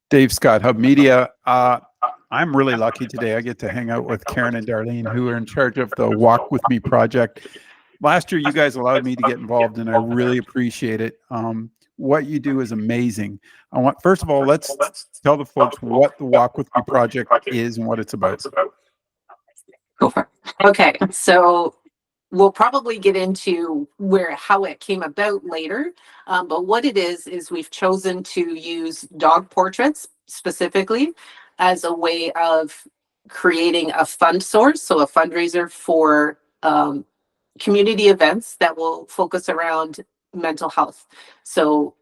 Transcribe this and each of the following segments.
Dave Scott, Hub Media. I'm really lucky today. I get to hang out with Karen and Darlene, who are in charge of the Walk With Me project. Last year, you guys allowed me to get involved, and I really appreciate it. What you do is amazing. First of all, let's tell the folks what the Walk With Me project is and what it's about. Go for it. Okay, so we'll probably get into how it came about later, but what it is we've chosen to use dog portraits specifically as a way of creating a fund source, so a fundraiser for community events that will focus around mental health. So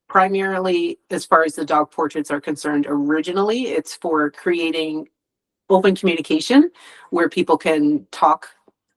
primarily, as far as the dog portraits are concerned, originally it's for creating open communication where people can talk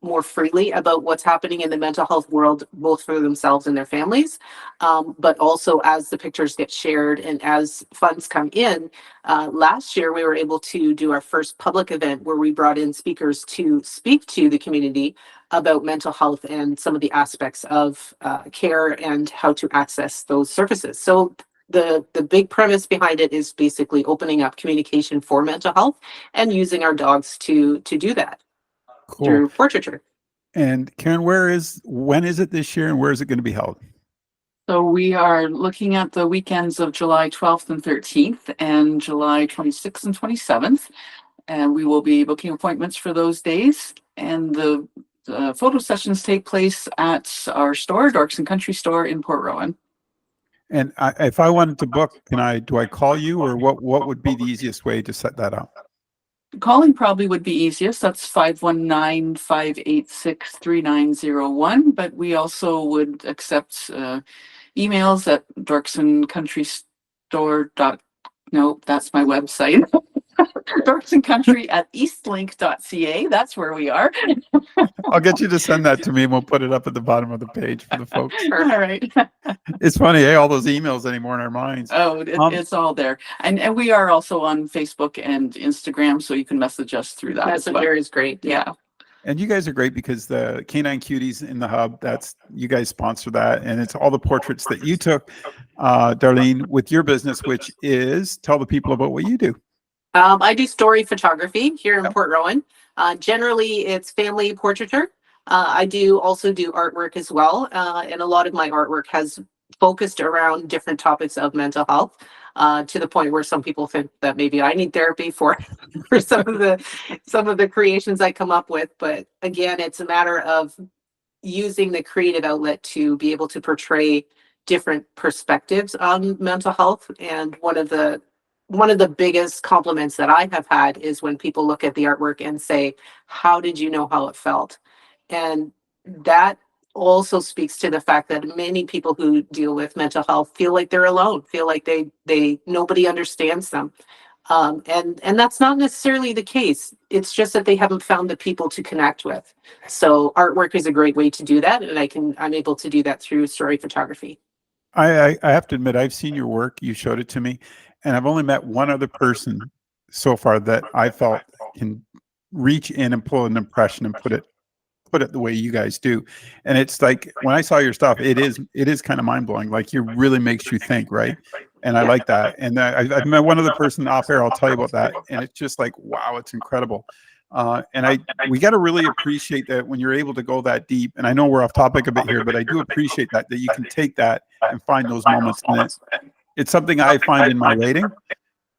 more freely about what's happening in the mental health world, both for themselves and their families. But also as the pictures get shared and as funds come in, last year we were able to do our first public event where we brought in speakers to speak to the community about mental health and some of the aspects of care and how to access those services. So the big premise behind it is basically opening up communication for mental health and using our dogs to do that. Cool. Through portraiture. And Karen, when is it this year, and where is it going to be held? So we are looking at the weekends of July 12th and 13th and July 26th and 27th. And we will be booking appointments for those days. And the photo sessions take place at our store, Dorks and Country Store in Port Rowan. And if I wanted to book, do I call you, or what would be the easiest way to set that up? Calling probably would be easiest. That's 519-586-3901. But we also would accept emails at dorksandcountrystore. No, that's my website. dorksandcountry@eastlink.ca. That's where we are. I'll get you to send that to me, and we'll put it up at the bottom of the page for the folks. All right. It's funny, all those emails anymore in our minds. Oh, it's all there. And we are also on Facebook and Instagram, so you can message us through that. Messenger is great. Yeah. And you guys are great because the Canine Cuties in the Hub, you guys sponsor that. And it's all the portraits that you took, Darlene, with your business, which is tell the people about what you do. I do story photography here in Port Rowan. Generally, it's family portraiture. I also do artwork as well. And a lot of my artwork has focused around different topics of mental health, to the point where some people think that maybe I need therapy for some of the creations I come up with. But again, it's a matter of using the creative outlet to be able to portray different perspectives on mental health. And one of the biggest compliments that I have had is when people look at the artwork and say, how did you know how it felt? And that also speaks to the fact that many people who deal with mental health feel like they're alone, feel like nobody understands them. And that's not necessarily the case. It's just that they haven't found the people to connect with. So artwork is a great way to do that. And I'm able to do that through story photography. I have to admit, I've seen your work. You showed it to me, and I've only met one other person so far that I felt can reach in and pull an impression and put it the way you guys do. And it's like, when I saw your stuff, it is kind of mind-blowing. Like, it really makes you think, right? And I like that. And I've met one other person off air, I'll tell you about that, and it's just like, wow, it's incredible. And we got to really appreciate that when you're able to go that deep. And I know we're off topic a bit here, but I do appreciate that you can take that and find those moments. And it's something I find in my writing,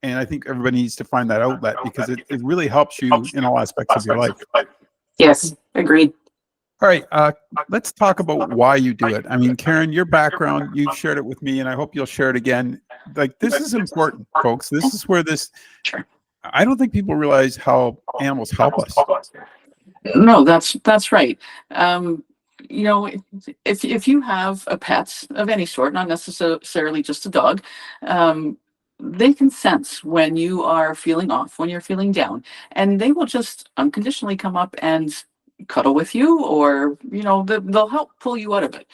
and I think everybody needs to find that outlet, because it really helps you in all aspects of your life. Yes, agreed. All right, let's talk about why you do it. I mean, Karen, your background, you've shared it with me, and I hope you'll share it again. Like, this is important, folks. This is where I don't think people realize how animals help us. No, that's right. If you have a pet of any sort, not necessarily just a dog, they can sense when you are feeling off, when you're feeling down, and they will just unconditionally come up and cuddle with you, or they'll help pull you out of it,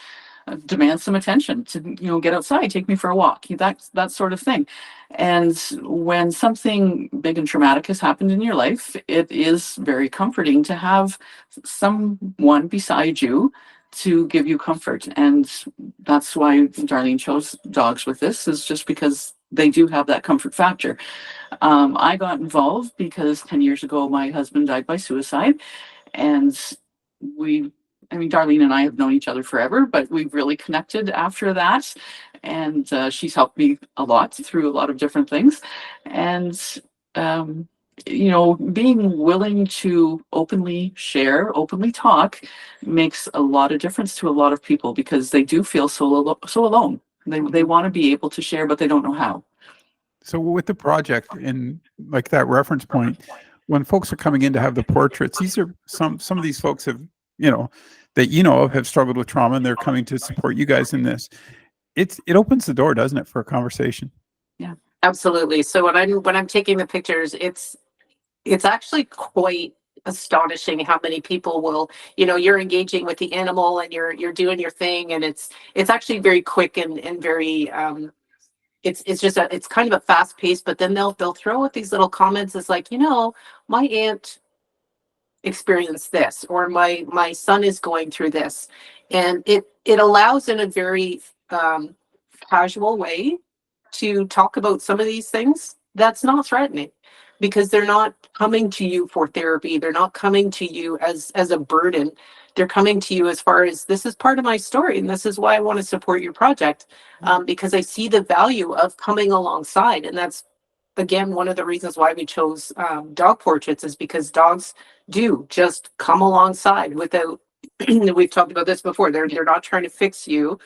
demand some attention, to get outside, take me for a walk, that sort of thing. And when something big and traumatic has happened in your life, it is very comforting to have someone beside you to give you comfort. And that's why Darlene chose dogs with this, is just because they do have that comfort factor. I got involved because 10 years ago, my husband died by suicide. And Darlene and I have known each other forever, but we've really connected after that. And she's helped me a lot through a lot of different things. And, being willing to openly share, openly talk makes a lot of difference to a lot of people because they do feel so alone. They want to be able to share, but they don't know how. So with the project and like that reference point, when folks are coming in to have the portraits, these are some of these folks have, that have struggled with trauma and they're coming to support you guys in this. It opens the door, doesn't it, for a conversation? Yeah, absolutely. So when I'm taking the pictures, it's actually quite astonishing how many people will, you're engaging with the animal and you're doing your thing, and it's actually very quick and very it's kind of a fast pace, but then they'll throw out these little comments. It's like, my aunt experienced this, or my son is going through this, and it allows in a very casual way to talk about some of these things that's not threatening, because they're not coming to you for therapy, they're not coming to you as a burden, they're coming to you as far as, this is part of my story and this is why I want to support your project, because I see the value of coming alongside. And that's, again, one of the reasons why we chose dog portraits, is because dogs do just come alongside without we've talked about this before, they're not trying to fix you,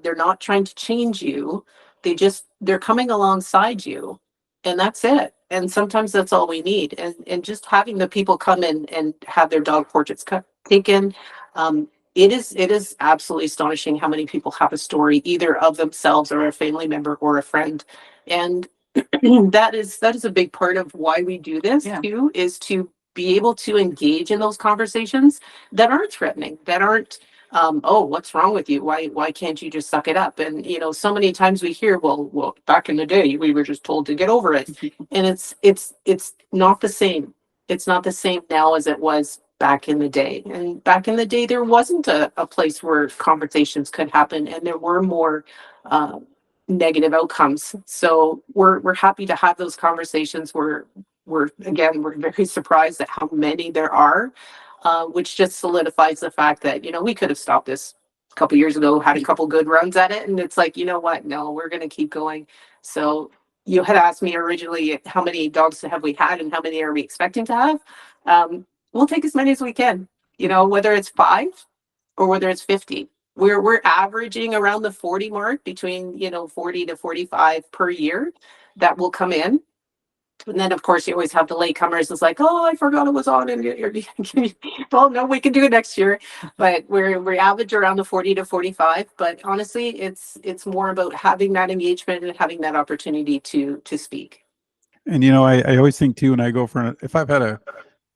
they're not trying to change you, they're coming alongside you, and that's it. And sometimes that's all we need. And just having the people come in and have their dog portraits taken, it is absolutely astonishing how many people have a story either of themselves or a family member or a friend. And that is a big part of why we do this too, is to be able to engage in those conversations that aren't threatening, that aren't oh, what's wrong with you? Why can't you just suck it up? And so many times we hear, well, back in the day we were just told to get over it. And it's not the same. It's not the same now as it was back in the day. And back in the day there wasn't a place where conversations could happen, and there were more negative outcomes. So we're happy to have those conversations. We're very surprised at how many there are, which just solidifies the fact that, we could have stopped this a couple years ago, had a couple good runs at it, and it's like, you know what? No, we're going to keep going. So you had asked me originally, how many dogs have we had and how many are we expecting to have? We'll take as many as we can, whether it's 5 or whether it's 50. We're averaging around the 40 mark, between 40 to 45 per year that will come in. And then of course you always have the latecomers. It's like, oh, I forgot it was on, and well, no, we can do it next year. But we average around the 40 to 45. But honestly, it's more about having that engagement and having that opportunity to speak. And I always think too, when I go if I've had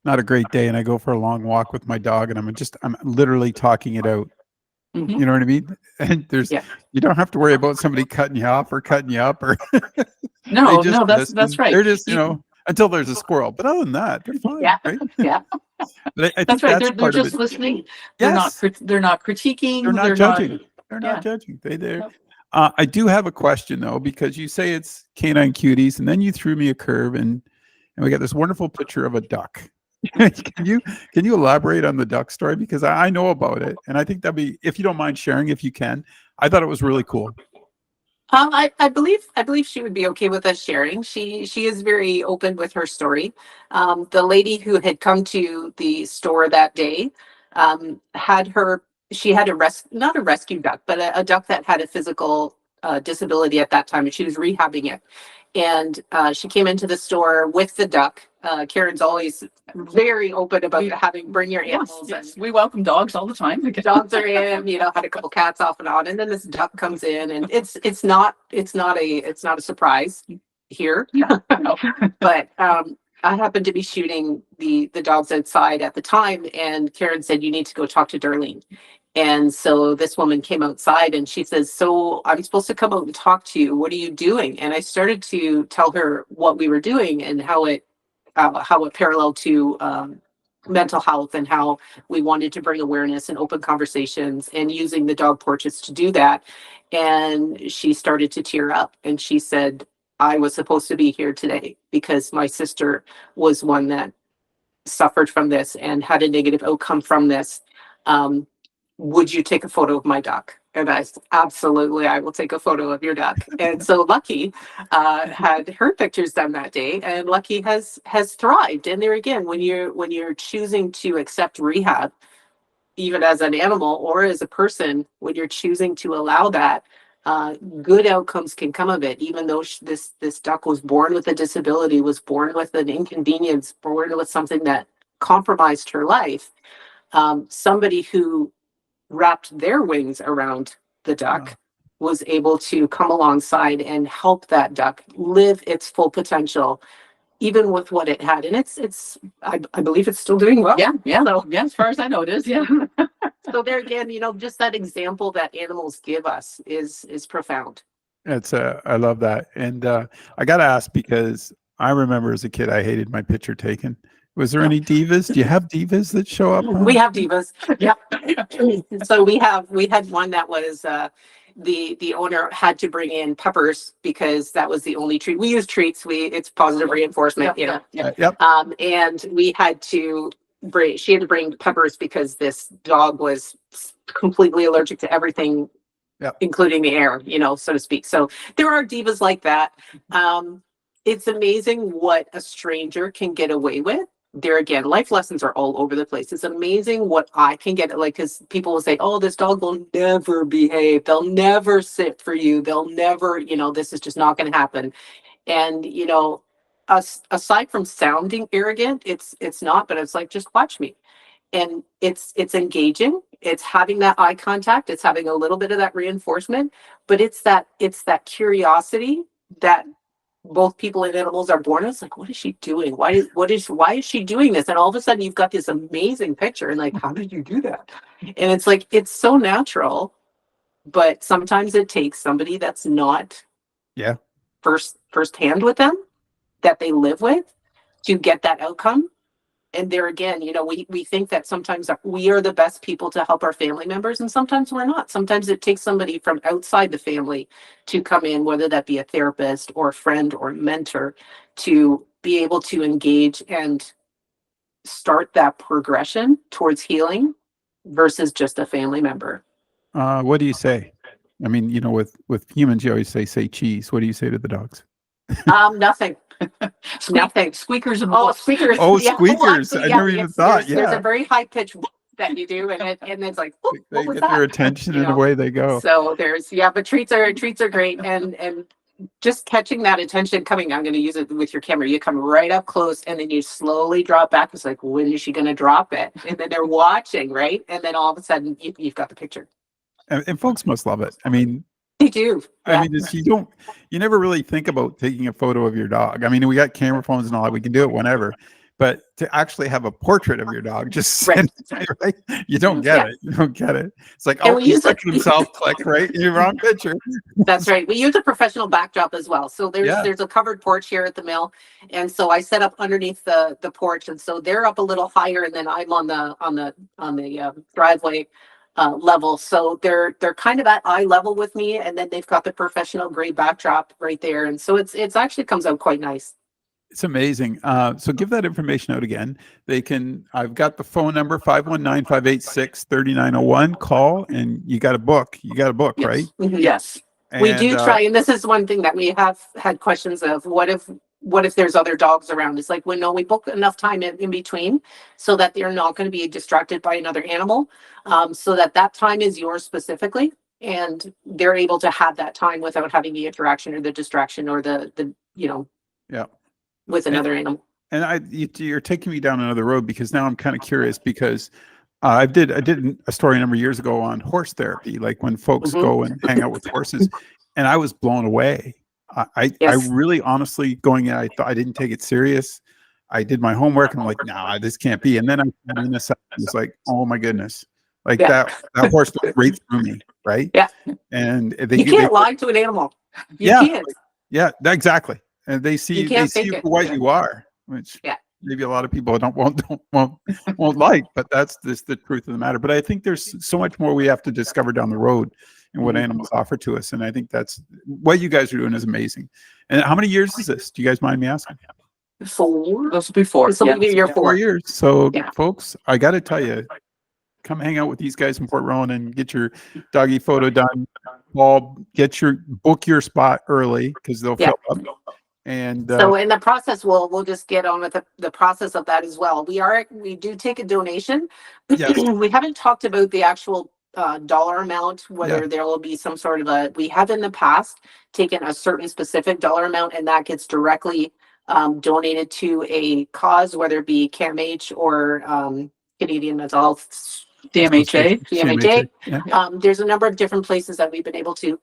not a great day and I go for a long walk with my dog and I'm literally talking it out. Mhm. You know what I mean? And you don't have to worry about somebody cutting you off or cutting you up, or No, listen. that's right. They're just, until there's a squirrel. But other than that, they're fine, right? Yeah. But I think That's right. that's They're part of just it. listening. Yes. They're not critiquing. They're not judging. They're not judging. Yep. I do have a question though, because you say it's canine cuties, and then you threw me a curve, and we got this wonderful picture of a duck. Can you elaborate on the duck story? Because I know about it, and I think that'd be, if you don't mind sharing, if you can. I thought it was really cool. I believe she would be okay with us sharing. She is very open with her story. The lady who had come to the store that day she had not a rescue duck, but a duck that had a physical disability at that time, and she was rehabbing it. And she came into the store with the duck. Karen's always very open about bring your animals. Yes. We welcome dogs all the time. Dogs are in, had a couple cats off and on, and then this duck comes in, and it's not a surprise here. Yeah. But I happened to be shooting the dogs outside at the time, and Karen said, you need to go talk to Darlene. And so this woman came outside and she says, so I'm supposed to come out and talk to you. What are you doing? And I started to tell her what we were doing and how it paralleled to mental health, and how we wanted to bring awareness and open conversations, and using the dog portraits to do that. And she started to tear up, and she said, I was supposed to be here today because my sister was one that suffered from this and had a negative outcome from this. Um, would you take a photo of my duck? And I said, absolutely, I will take a photo of your duck. And so Lucky had her pictures done that day, and Lucky has thrived. And there again, when you're choosing to accept rehab, even as an animal or as a person, when you're choosing to allow that, uh, good outcomes can come of it. Even though this duck was born with a disability, was born with an inconvenience, born with something that compromised her life, somebody who wrapped their wings around the Wow. duck was able to come alongside and help that duck live its full potential, even with what it had. And I believe it's still doing well. Yeah. So, Yeah. As far as I know, it is. Yeah. so there again, just that example that animals give us is profound. I love that. And I got to ask because I remember as a kid, I hated my picture taken. Was there Yeah. any divas? Do you have divas that show up? We have divas. Yeah. So we had one that was the owner had to bring in peppers because that was the only treat. We use treats. It's positive reinforcement, Yeah. Yep. and she had to bring peppers because this dog was completely allergic to everything, Yep. including the air, so to speak. So there are divas like that. It's amazing what a stranger can get away with. There again, life lessons are all over the place. It's amazing what I can get, like, because people will say, oh, this dog will never behave. They'll never sit for you. They'll never, this is just not going to happen. And, aside from sounding arrogant, it's not, but it's like, just watch me. And it's engaging, it's having that eye contact, it's having a little bit of that reinforcement, but it's that curiosity that both people and animals are born with. It's like, what is she doing? Why is she doing this? And all of a sudden you've got this amazing picture, and like, how did you do that? And it's like, it's so natural, but sometimes it takes somebody that's not Yeah. firsthand with them, that they live with, to get that outcome. And there again, we think that sometimes we are the best people to help our family members, and sometimes we're not. Sometimes it takes somebody from outside the family to come in, whether that be a therapist or a friend or mentor, to be able to engage and start that progression towards healing versus just a family member. What do you say? I mean, with humans, you always say cheese. What do you say to the dogs? Nothing. Nothing. Squeakers and Oh, whoops. speakers. Oh, Yeah. squeakers. Actually, I yeah. never even thought. There's a Yeah. very high pitched that you do, and it's like, oh, They what was get their that? attention and away they go. So but treats are great, and just catching that attention coming. I'm going to use it with your camera. You come right up close, and then you slowly drop back. It's like, when is she going to drop it? And then they're watching, right? And then all of a sudden, you've got the picture. And folks must love it. I mean, They do. I mean, you never really think about taking a photo of your dog. I mean, we got camera phones and all that. We can do it whenever. But to actually have a portrait of your dog, just Right. right? You don't get it. You don't get it. It's like, And oh, we he's use it. looking himself, click, right? You're wrong picture. That's right. We use a professional backdrop as well. So Yeah. there's a covered porch here at the mill, and so I set up underneath the porch, and so they're up a little higher, and then I'm on the driveway level. So they're kind of at eye level with me, and then they've got the professional grade backdrop right there, and so it's actually comes out quite nice. It's amazing. So give that information out again. I've got the phone number, 519-586-3901. Call and you got a book. You got a book, Yes. right? Mhm. Yes. We And, do try, and this is one thing that we have had questions of: what if there's other dogs around? It's like, we book enough time in between so that they're not going to be distracted by another animal, so that time is yours specifically, and they're able to have that time without having the interaction or the distraction or the yeah. with another animal. And you're taking me down another road because now I'm kind of curious because I did a story a number of years ago on horse therapy, like when folks Mhm. go and hang out with horses, and I was blown away. I Yes. really honestly going in, I thought I didn't take it serious. I did my homework and I'm like, nah, this can't be. And then I was like, oh my goodness, like Yeah. that horse went right through me, right? Yeah. And You can't lie to an animal. You Yeah. can't. yeah, exactly. And they see You can't you fake it. for what you are, which Yeah. maybe a lot of people won't like, but that's the truth of the matter. But I think there's so much more we have to discover down the road and what animals offer to us. And I think that's what you guys are doing is amazing. And how many years is this? Do you guys mind me asking? 4. This will be 4. This will be year 4. 4 years. So Yeah. folks, I got to tell you, come hang out with these guys in Port Rowan and get your doggy photo done. Book your spot early because they'll fill up. And so in the process, we'll just get on with the process of that as well. We do take a donation. Yes. We haven't talked about the actual dollar amount, whether there will be some sort of we have in the past taken a certain specific dollar amount, and that gets directly donated to a cause, whether it be CAMH or Canadian Mental Health. CMHA. Yeah. There's a number of different places that we've been able to.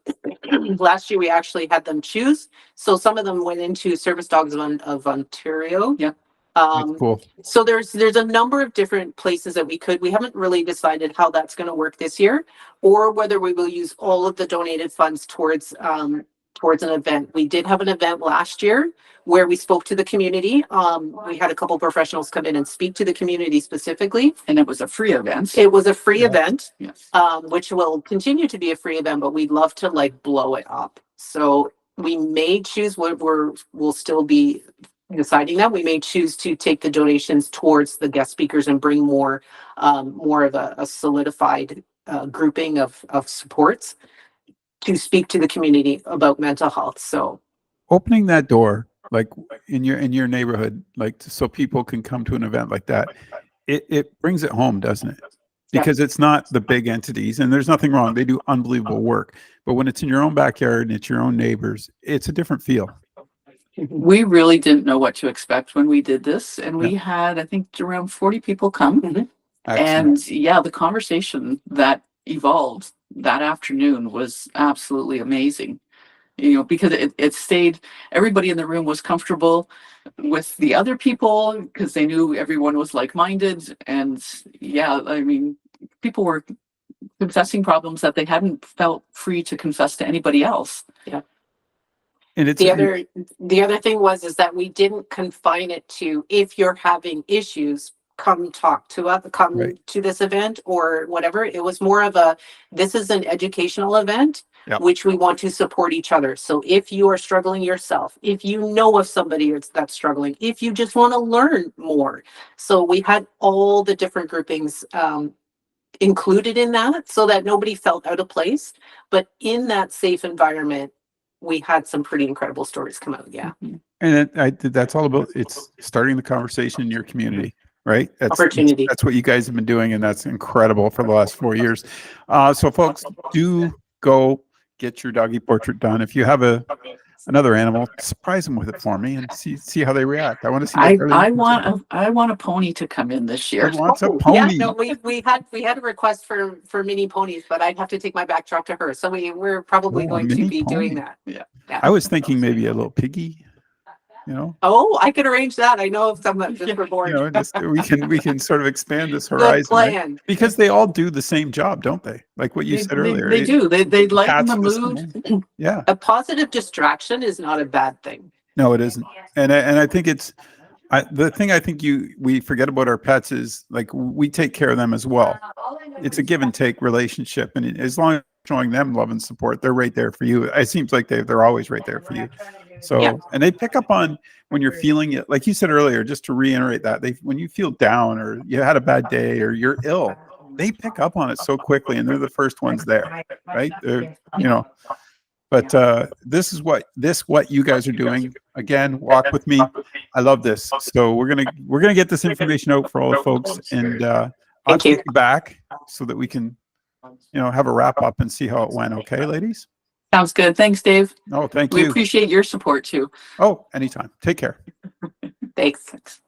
Last year, we actually had them choose. So some of them went into Service Dogs of Ontario. Yeah. That's cool. So there's a number of different places that we haven't really decided how that's going to work this year, or whether we will use all of the donated funds towards an event. We did have an event last year where we spoke to the community. We had a couple professionals come in and speak to the community specifically. And it was a free event. It was a free event, Yes. Which will continue to be a free event, but we'd love to blow it up. So we may choose we'll still be deciding that. We may choose to take the donations towards the guest speakers and bring more of a solidified grouping of supports to speak to the community about mental health. So opening that door, like in your neighborhood, so people can come to an event like that, it brings it home, doesn't it? Because it's not the big entities, and there's nothing wrong. They do unbelievable work. But when it's in your own backyard and it's your own neighbors, it's a different feel. We really didn't know what to expect when we did this. And we had, I think, around 40 people come. Mm-hmm. And the conversation that evolved that afternoon was absolutely amazing. Because it stayed, everybody in the room was comfortable with the other people because they knew everyone was like-minded. And people were confessing problems that they hadn't felt free to confess to anybody else. Yeah. And it's the other thing is that we didn't confine it to, if you're having issues, come talk to us, to this event or whatever. It was more of this is an educational event, which we want to support each other. So if you are struggling yourself, if you know of somebody that's struggling, if you just want to learn more. So we had all the different groupings included in that so that nobody felt out of place. But in that safe environment, we had some pretty incredible stories come out. Yeah. And that's all about, it's starting the conversation in your community. Right? Opportunity. That's what you guys have been doing, and that's incredible for the last 4 years. So folks, do go get your doggy portrait done. If you have another animal, surprise them with it for me and see how they react. I want to see. I want a pony to come in this year. He wants a pony. Yeah, no, we had a request for mini ponies, but I'd have to take my back truck to her. So we're probably going to be doing that. Yeah. I was thinking maybe a little piggy. Oh, I could arrange that. I know of some that just were born. We can sort of expand this horizon. Good plan. Right? Because they all do the same job, don't they? Like what you said earlier. They do. They lighten the mood. Yeah. A positive distraction is not a bad thing. No, it isn't. And I think the thing I think we forget about our pets is we take care of them as well. It's a give and take relationship, and as long as you're showing them love and support, they're right there for you. It seems like they're always right there for you. So, and they pick up on when you're feeling it, like you said earlier, just to reiterate that when you feel down or you had a bad day or you're ill, they pick up on it so quickly, and they're the first ones there, right? But this is what you guys are doing. Again, walk with me. I love this. So we're gonna get this information out for all the folks, and I'll take you back so that we can, have a wrap up and see how it went. Okay, ladies. Sounds good. Thanks, Dave. Oh, thank you. We appreciate your support too. Oh, anytime. Take care. Thanks.